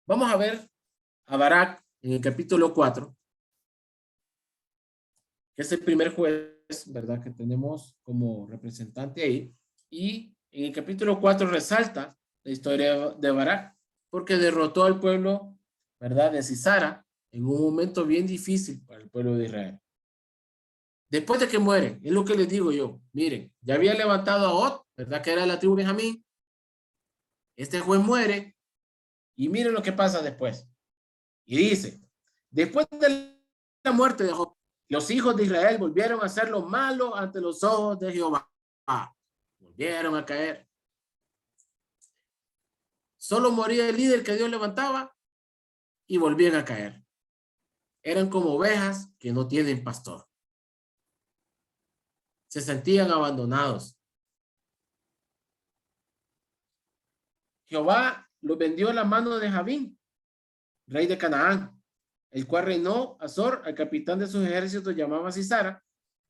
Vamos a ver a Barak en el capítulo 4, que es el primer juez, ¿verdad? Que tenemos como representante ahí. Y en el capítulo 4 resalta la historia de Barak, porque derrotó al pueblo, ¿verdad? De Sisara en un momento bien difícil para el pueblo de Israel. Después de que mueren, es lo que les digo yo. Miren, ya había levantado a Ot, ¿verdad? Que era de la tribu de Benjamín. Este juez muere. Y miren lo que pasa después. Y dice, después de la muerte de Job, los hijos de Israel volvieron a hacer lo malo ante los ojos de Jehová. Volvieron a caer. Solo moría el líder que Dios levantaba y volvían a caer. Eran como ovejas que no tienen pastor. Se sentían abandonados. Jehová los vendió a la mano de Javín, rey de Canaán, el cual reinó Azor, al capitán de sus ejércitos llamaba Sisara,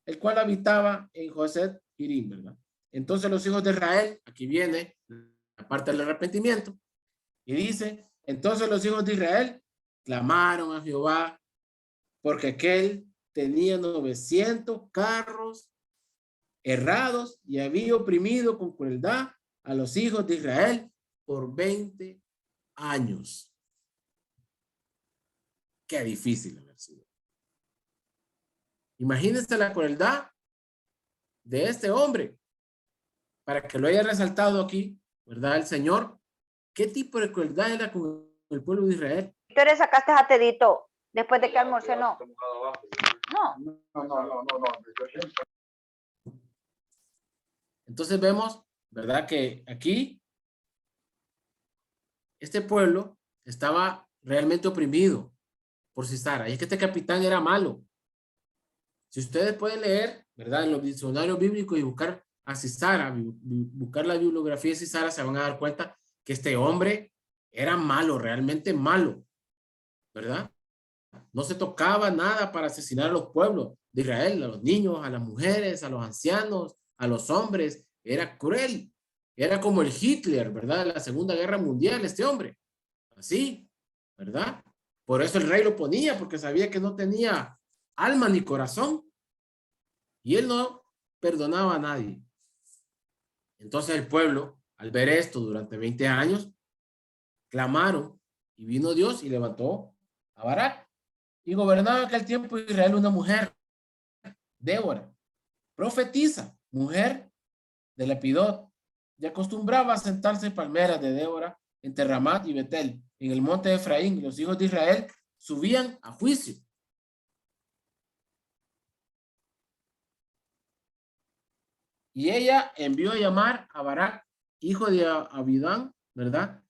el cual habitaba en Joset Hirim, ¿verdad? Entonces los hijos de Israel, aquí viene la parte del arrepentimiento, y dice, entonces los hijos de Israel clamaron a Jehová, porque aquel tenía 900 carros errados y había oprimido con crueldad a los hijos de Israel por 20 años. Qué difícil haber sido. Imagínense la crueldad de este hombre, para que lo haya resaltado aquí, ¿verdad? El Señor, ¿qué tipo de crueldad era con el pueblo de Israel? ¿Tú le sacaste a Tedito después de que almorcé? No. Entonces vemos, ¿verdad? Que aquí este pueblo estaba realmente oprimido por Sisara. Y es que este capitán era malo. Si ustedes pueden leer, ¿verdad? En los diccionarios bíblicos y buscar a Sisara, buscar la bibliografía de Sisara, se van a dar cuenta que este hombre era malo, realmente malo, ¿verdad? No se tocaba nada para asesinar a los pueblos de Israel, a los niños, a las mujeres, a los ancianos, a los hombres. Era cruel. Era como el Hitler, ¿verdad? De la Segunda Guerra Mundial, este hombre. Así, ¿verdad? Por eso el rey lo ponía, porque sabía que no tenía alma ni corazón. Y él no perdonaba a nadie. Entonces el pueblo, al ver esto durante 20 años, clamaron y vino Dios y levantó a Barak. Y gobernaba aquel tiempo Israel una mujer, Débora, profetisa, mujer de Lepidot, y acostumbraba a sentarse en palmeras de Débora entre Ramat y Betel, en el monte de Efraín. Y los hijos de Israel subían a juicio. Y ella envió a llamar a Barak, hijo de Abidán, ¿verdad?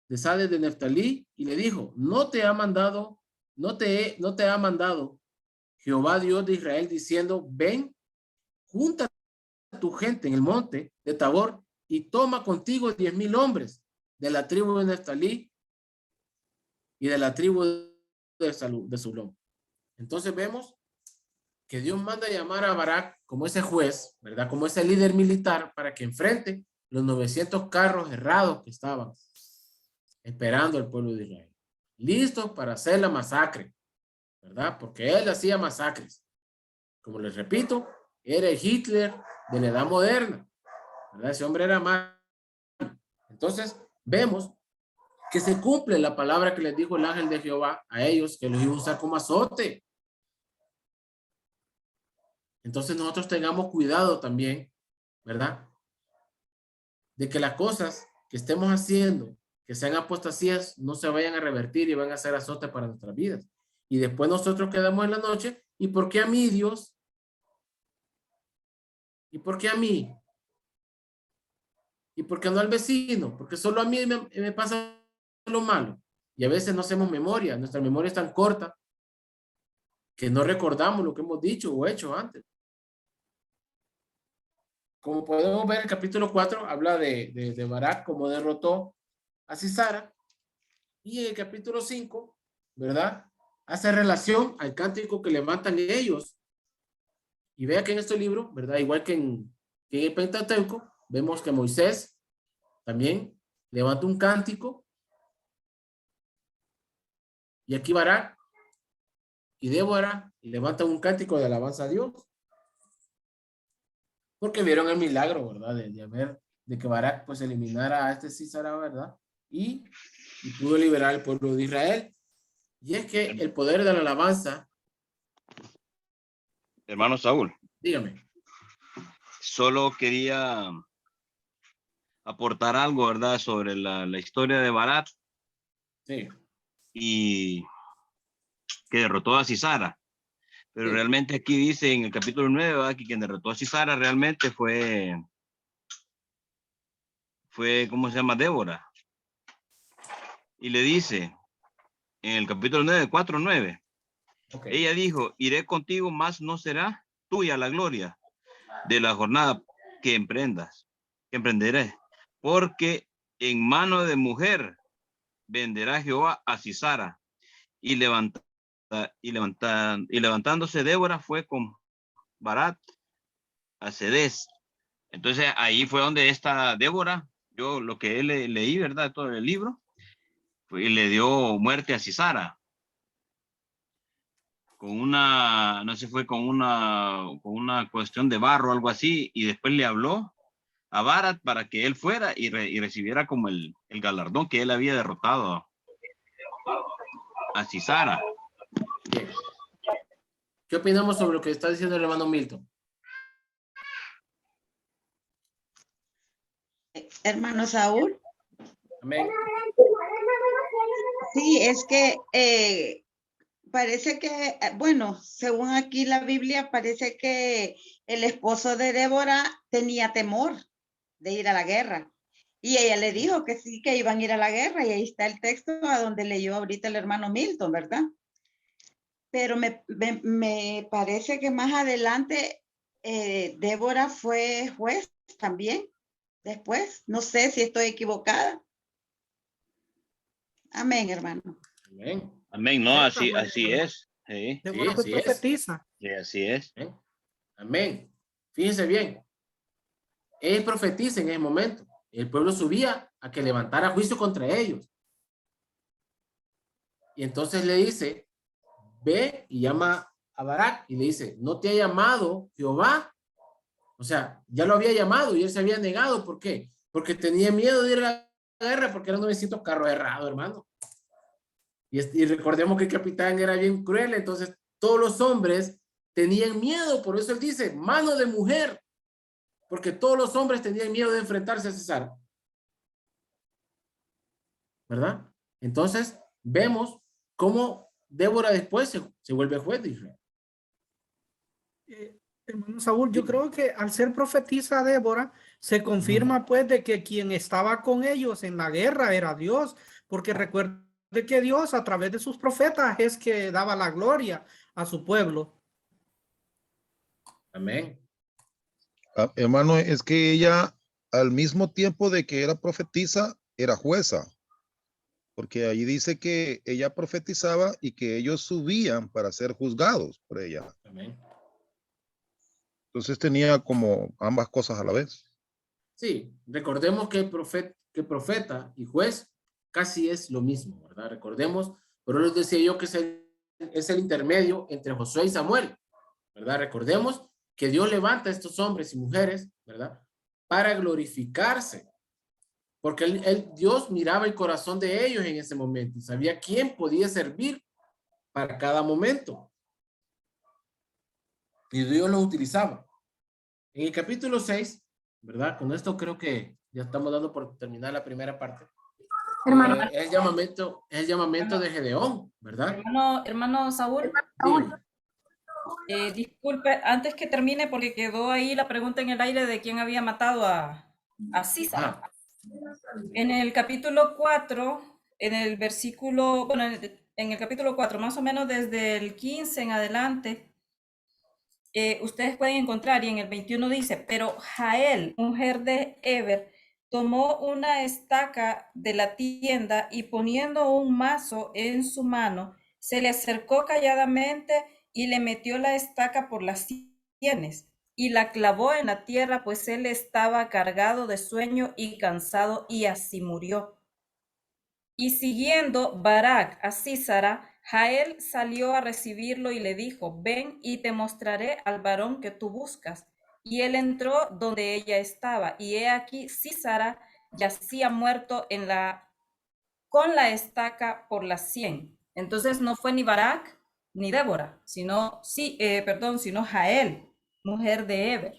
De Sades de Neftalí, y le dijo, no te ha mandado Jehová Dios de Israel diciendo, ven, junta a tu gente en el monte de Tabor y toma contigo 10,000 hombres de la tribu de Neftalí y de la tribu de Zulón. Entonces vemos que Dios manda a llamar a Barak como ese juez, ¿verdad? Como ese líder militar para que enfrente los 900 carros errados que estaban esperando al pueblo de Israel. listos para hacer la masacre, ¿verdad? Porque él hacía masacres. Como les repito, era el Hitler de la edad moderna, ¿verdad? Ese hombre era malo. Entonces, vemos que se cumple la palabra que les dijo el ángel de Jehová a ellos, que los iba a usar como azote. Entonces nosotros tengamos cuidado también, ¿verdad? De que las cosas que estemos haciendo, que sean apostasías, no se vayan a revertir y van a ser azote para nuestras vidas. Y después nosotros quedamos en la noche, ¿y por qué a mí, Dios? ¿Y por qué a mí? ¿Y por qué no al vecino? Porque solo a mí me pasa lo malo. Y a veces no hacemos memoria, nuestra memoria es tan corta que no recordamos lo que hemos dicho o hecho antes. Como podemos ver, el capítulo 4 habla de Barak, cómo derrotó a Sisara. Y en el capítulo 5, ¿verdad? Hace relación al cántico que levantan ellos. Y vea que en este libro, ¿verdad? Igual que en el Pentateuco, vemos que Moisés también levanta un cántico. Y aquí Barak y Débora levantan un cántico de alabanza a Dios. Porque vieron el milagro, ¿verdad? De que Barak pues eliminara a este Sisara, ¿verdad? Y pudo liberar al pueblo de Israel. Y es que el poder de la alabanza. Hermano Saúl. Dígame. Solo quería aportar algo, ¿verdad? Sobre la historia de Barak. Sí. Y que derrotó a Sisara. Pero sí. Realmente aquí dice en el capítulo 9, ¿verdad? Que quien derrotó a Sisara realmente fue, ¿cómo se llama? Débora. Y le dice en el capítulo 9, 4:9. Okay. Ella dijo, iré contigo, mas no será tuya la gloria de la jornada que emprenderé, porque en mano de mujer venderá Jehová a Sisara. Y levantándose Débora fue con Barak a Cedes. Entonces ahí fue donde esta Débora, yo lo que leí, ¿verdad? Todo el libro, y le dio muerte a Sisara. Con una, no sé, fue con una cuestión de barro o algo así, y después le habló a Barak para que él fuera y recibiera como el galardón que él había derrotado a Sisara. Bien. ¿Qué opinamos sobre lo que está diciendo el hermano Milton? Hermano Saúl. Amén. Sí, es que parece que, bueno, según aquí la Biblia, parece que el esposo de Débora tenía temor de ir a la guerra. Y ella le dijo que sí, que iban a ir a la guerra. Y ahí está el texto a donde leyó ahorita el hermano Milton, ¿verdad? Pero me parece que más adelante Débora fue juez también. Después, no sé si estoy equivocada. Amén, hermano. Amén. Amén, no, así es. Sí, Débora fue profetisa. Sí, así es. Amén. Fíjense bien. Él profetiza en ese momento. El pueblo subía a que levantara juicio contra ellos. Y entonces le dice, ve y llama a Barak y le dice, ¿no te ha llamado Jehová? O sea, ya lo había llamado y él se había negado. ¿Por qué? Porque tenía miedo de ir a la guerra porque era un nuevecito carro errado, hermano. Y recordemos que el capitán era bien cruel, entonces todos los hombres tenían miedo. Por eso él dice, mano de mujer. Porque todos los hombres tenían miedo de enfrentarse a César. ¿Verdad? Entonces, vemos cómo Débora después se vuelve juez de Israel. Hermano Saúl, yo creo que al ser profetisa Débora, se confirma pues de que quien estaba con ellos en la guerra era Dios, porque recuerde que Dios a través de sus profetas es que daba la gloria a su pueblo. Amén. Hermano, es que ella al mismo tiempo de que era profetisa, era jueza. Porque ahí dice que ella profetizaba y que ellos subían para ser juzgados por ella. Amén. Entonces tenía como ambas cosas a la vez. Sí, recordemos que profeta y juez casi es lo mismo, ¿verdad? Recordemos Pero les decía yo que es el intermedio entre Josué y Samuel, ¿verdad? Recordemos que Dios levanta a estos hombres y mujeres, ¿verdad? Para glorificarse. Porque Dios miraba el corazón de ellos en ese momento y sabía quién podía servir para cada momento. Y Dios los utilizaba. En el capítulo 6, ¿verdad? Con esto creo que ya estamos dando por terminar la primera parte. Es el llamamiento de Gedeón, ¿verdad? Hermano Saúl, Dígame. disculpe, antes que termine, porque quedó ahí la pregunta en el aire de quién había matado a Císara. En el capítulo 4, en el versículo, bueno, en el capítulo 4, más o menos desde el 15 en adelante, ustedes pueden encontrar, y en el 21 dice, pero Jael, mujer de Eber, tomó una estaca de la tienda y poniendo un mazo en su mano, se le acercó calladamente y le metió la estaca por las sienes y la clavó en la tierra, pues él estaba cargado de sueño y cansado, y así murió. Y siguiendo Barak a Císara, Jael salió a recibirlo y le dijo, ven y te mostraré al varón que tú buscas. Y él entró donde ella estaba, y he aquí Císara yacía muerto con la estaca por las 100. Entonces no fue ni Barak ni Débora, sino Jael, mujer de Eber.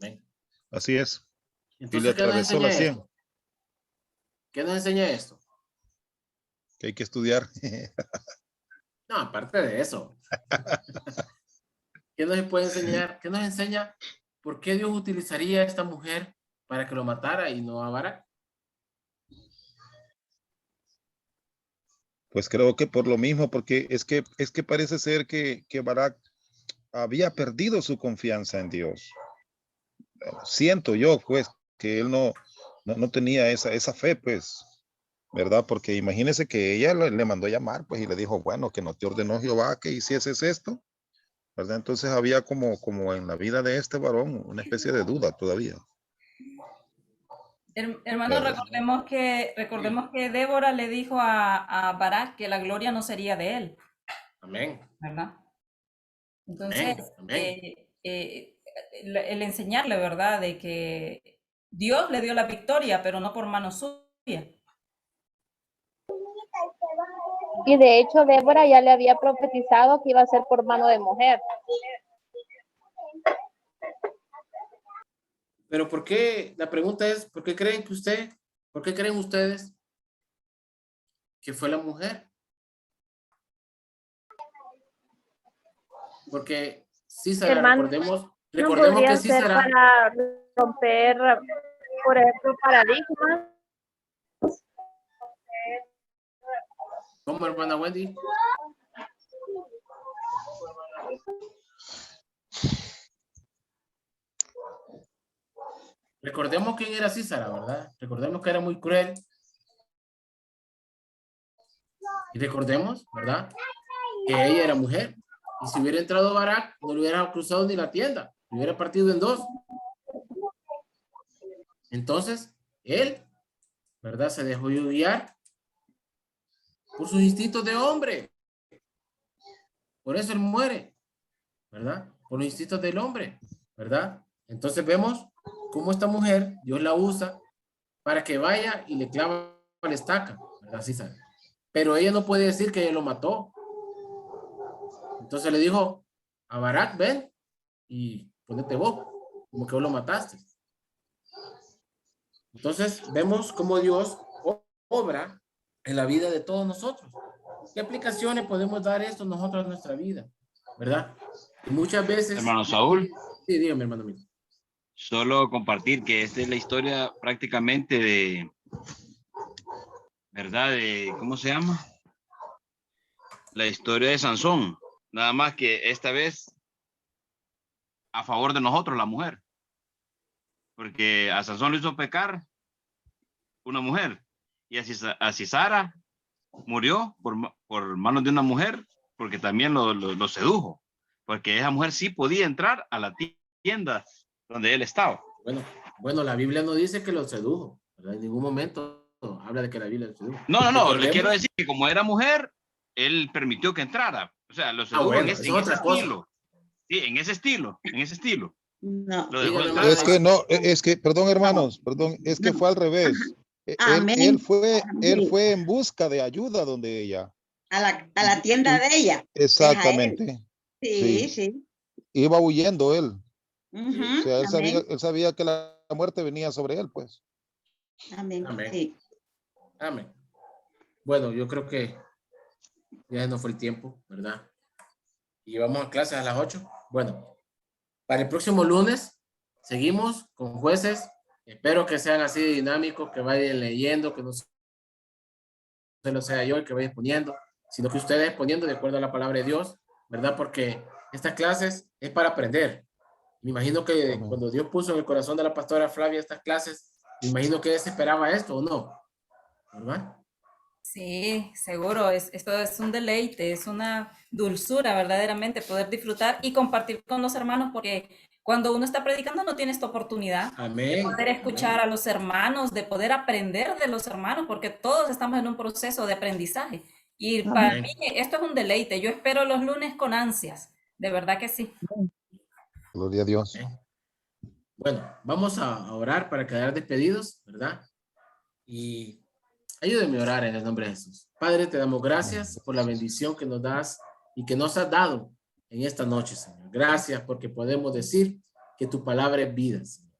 Amén. Así es. Entonces, y le atravesó la 100. Esto? ¿Qué nos enseña esto? Que hay que estudiar. No, aparte de eso. ¿Qué nos puede enseñar? ¿Qué nos enseña? ¿Por qué Dios utilizaría a esta mujer para que lo matara y no a Barak? Pues creo que por lo mismo, porque es que parece ser que Barak había perdido su confianza en Dios. Siento yo, pues, que él no tenía esa fe, pues, ¿verdad? Porque imagínese que ella le mandó a llamar, pues, y le dijo, bueno, que no te ordenó Jehová que hicieses esto, ¿verdad? Entonces había como en la vida de este varón una especie de duda todavía. Hermano, recordemos que Débora le dijo a Barak que la gloria no sería de él. Amén. ¿Verdad? Entonces, Amén. El enseñarle, ¿verdad? De que Dios le dio la victoria, pero no por mano suya. Y de hecho, Débora ya le había profetizado que iba a ser por mano de mujer. Pero ¿por qué? La pregunta es, ¿por qué creen ustedes que fue la mujer? Porque Císara, Hermano, recordemos podría que ser Císara, para romper, por ejemplo, paradigmas. ¿cómo, hermana Wendy? Recordemos quién era Císara, ¿verdad? Recordemos que era muy cruel. Y recordemos, ¿verdad? Que ella era mujer. Y si hubiera entrado Barak, no le hubiera cruzado ni la tienda. Le hubiera partido en dos. Entonces, él, ¿verdad? Se dejó guiar por sus instintos de hombre. Por eso él muere, ¿verdad? Por los instintos del hombre, ¿verdad? Entonces vemos cómo esta mujer, Dios la usa para que vaya y le clava la estaca, ¿verdad? Sí sabe. Pero ella no puede decir que él lo mató. Entonces le dijo a Barak, ven y ponete vos, como que vos lo mataste. Entonces vemos cómo Dios obra en la vida de todos nosotros. ¿Qué aplicaciones podemos dar esto nosotros a nuestra vida? ¿Verdad? Y muchas veces... Hermano Saúl. Sí, dígame, hermano mío. Solo compartir que esta es la historia prácticamente de, ¿verdad? De, ¿cómo se llama? La historia de Sansón. Nada más que esta vez a favor de nosotros, la mujer. Porque a Sansón le hizo pecar una mujer. Y a Císara murió por manos de una mujer porque también lo sedujo. Porque esa mujer sí podía entrar a la tienda donde él estaba. Bueno, la Biblia no dice que lo sedujo, ¿verdad? En ningún momento habla de que la Biblia lo sedujo. No, le Recordemos- quiero decir que como era mujer, él permitió que entrara. O sea, lo sedujo bueno, en es ese otra cosa. estilo. Sí, en ese estilo. No. Lo dejó Dígame, entrar. hermano. Es que no, es que, perdón hermanos, perdón, es que No. fue al revés. Él Amén. fue en busca de ayuda donde ella. A la tienda de ella. Exactamente. Sí, sí. Iba huyendo él. Ujú, O sea, amén. él sabía que la muerte venía sobre él, pues. Amén. Amén. Sí. Amén. Bueno, yo creo que ya no fue el tiempo, ¿verdad? Y vamos a clases a las 8. Bueno, para el próximo lunes seguimos con jueces. Espero que sean así dinámicos, que vayan leyendo, que no solo sea yo el que vaya poniendo, sino que ustedes poniendo de acuerdo a la palabra de Dios, ¿verdad? Porque estas clases es para aprender. Me imagino que Amén. cuando Dios puso en el corazón de la pastora Flavia estas clases, me imagino que ella se esperaba esto o no, ¿verdad? Sí, seguro, esto es un deleite, es una dulzura verdaderamente poder disfrutar y compartir con los hermanos, porque cuando uno está predicando no tiene esta oportunidad de Amén. poder escuchar a los hermanos, de poder aprender de los hermanos, porque todos estamos en un proceso de aprendizaje. Y para Amén. mí esto es un deleite, yo espero los lunes con ansias, de verdad que sí. Gloria a Dios. Amén. Bueno, vamos a orar para quedar despedidos, ¿verdad? Y ayúdenme a orar en el nombre de Jesús. Padre, te damos gracias por la bendición que nos das y que nos has dado en esta noche, Señor. Gracias porque podemos decir que tu palabra es vida, Señor.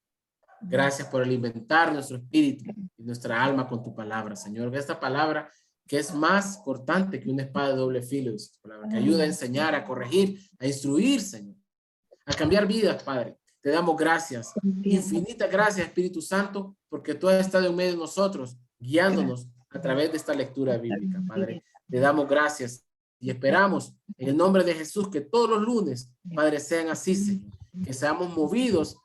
Gracias por alimentar nuestro espíritu y nuestra alma con tu palabra, Señor. Esta palabra que es más cortante que una espada de doble filo, es tu palabra, que ayuda a enseñar, a corregir, a instruir, Señor, a cambiar vidas, Padre. Te damos gracias, infinitas gracias, Espíritu Santo, porque tú has estado en medio de nosotros, guiándonos a través de esta lectura bíblica, Padre. Te damos gracias y esperamos en el nombre de Jesús que todos los lunes, Padre, sean así, Señor, que seamos movidos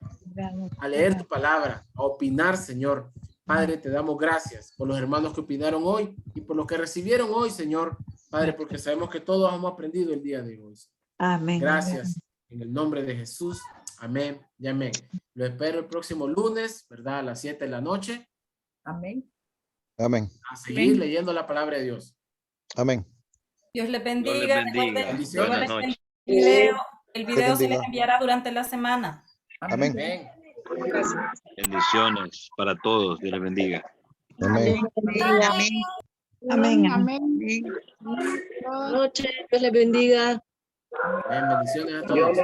a leer tu palabra, a opinar, Señor. Padre, te damos gracias por los hermanos que opinaron hoy y por los que recibieron hoy, Señor. Padre, porque sabemos que todos hemos aprendido el día de hoy. Amén. Gracias. En el nombre de Jesús. Amén y amén. Lo espero el próximo lunes, ¿verdad? A las 7 de la noche. Amén. Amén. A seguir leyendo la palabra de Dios. Amén. Dios les Dios les bendiga. bendiga. Bendiciones. Buenas noches. El video se les bendiga. enviará durante la semana. Amén. Amén. Bendiciones para todos. Dios les bendiga. Amén. Amén. Amén. Buenas noches, Dios les bendiga. Amén. Bendiciones a todos.